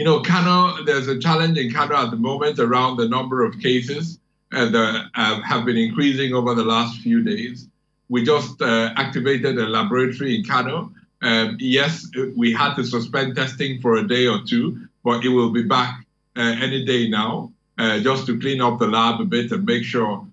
Kano, there's a challenge in Kano at the moment around the number of cases that have been increasing over the last few days. We just activated a laboratory in Kano. Yes, we had to suspend testing for a day or two, but it will be back any day now, just to clean up the lab a bit and make sure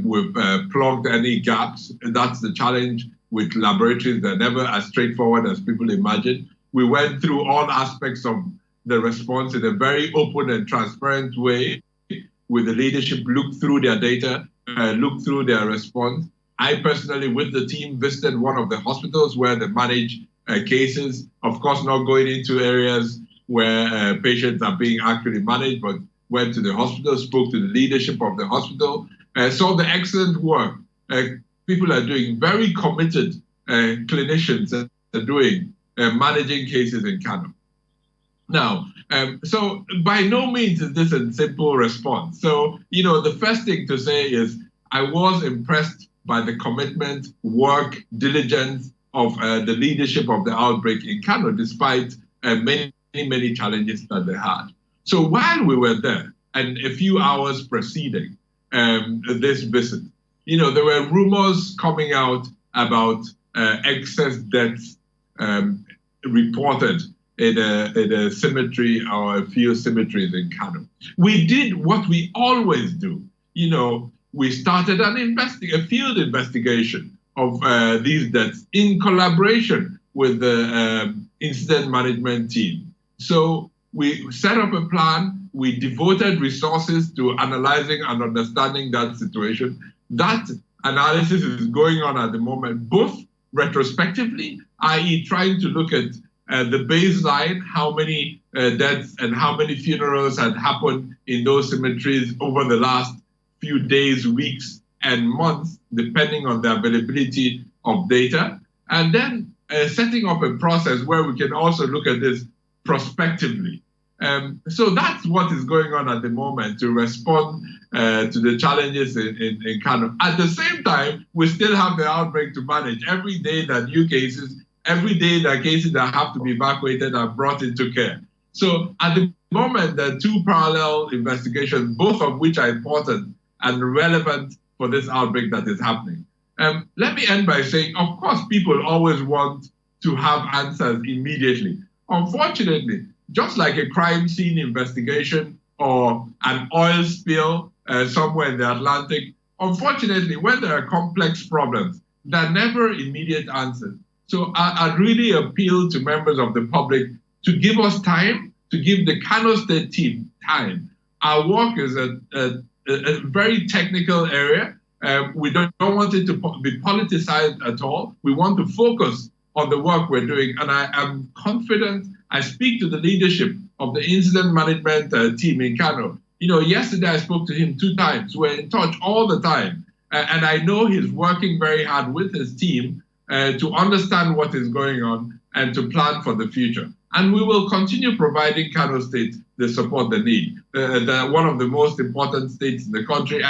we've plugged any gaps. That's the challenge with laboratories. They're never as straightforward as people imagine. We went through all aspects of the response in a very open and transparent way with the leadership, looked through their data, looked through their response. I personally, with the team, visited one of the hospitals where they manage cases, of course, not going into areas where patients are being actually managed, but went to the hospital, spoke to the leadership of the hospital, saw the excellent work people are doing, very committed clinicians are doing, managing cases in Kano. Now, so by no means is this a simple response. So, the first thing to say is I was impressed by the commitment, work, diligence of the leadership of the outbreak in Kano, despite many, many challenges that they had. So while we were there, and a few hours preceding this visit, there were rumors coming out about excess deaths reported in a cemetery or a few cemeteries in Kano. We did what we always do. We started a field investigation of these deaths in collaboration with the incident management team. So we set up a plan. We devoted resources to analyzing and understanding that situation. That analysis is going on at the moment, both retrospectively, i.e. trying to look at the baseline, how many deaths and how many funerals had happened in those cemeteries over the last few days, weeks, and months, depending on the availability of data, and then setting up a process where we can also look at this prospectively. So that's what is going on at the moment to respond to the challenges in Kano. At the same time, we still have the outbreak to manage. Every day that new cases, every day that cases that have to be evacuated are brought into care. So at the moment, there are two parallel investigations, both of which are important and relevant for this outbreak that is happening. Let me end by saying, of course, people always want to have answers immediately. Unfortunately, just like a crime scene investigation or an oil spill somewhere in the Atlantic, unfortunately, when there are complex problems, there are never immediate answers. So I'd really appeal to members of the public to give us time, to give the Kano State team time. Our work is a very technical area. We don't want it to be politicized at all. We want to focus on the work we're doing. And I am confident. I speak to the leadership of the incident management team in Kano. Yesterday I spoke to him 2 times. We're in touch all the time. And I know he's working very hard with his team to understand what is going on and to plan for the future. And we will continue providing Kano State the support they need. One of the most important states in the country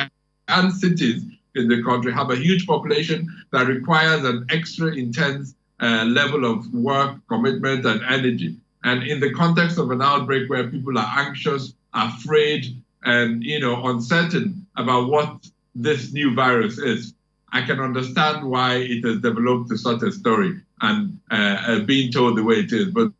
and cities in the country have a huge population that requires an extra intense level of work, commitment, and energy. And in the context of an outbreak where people are anxious, afraid, and uncertain about what this new virus is, I can understand why it has developed to such a story and being told the way it is. But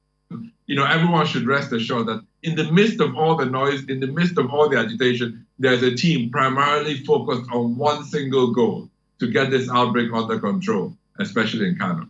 everyone should rest assured that in the midst of all the noise, in the midst of all the agitation, there's a team primarily focused on one single goal: to get this outbreak under control, especially in Kano.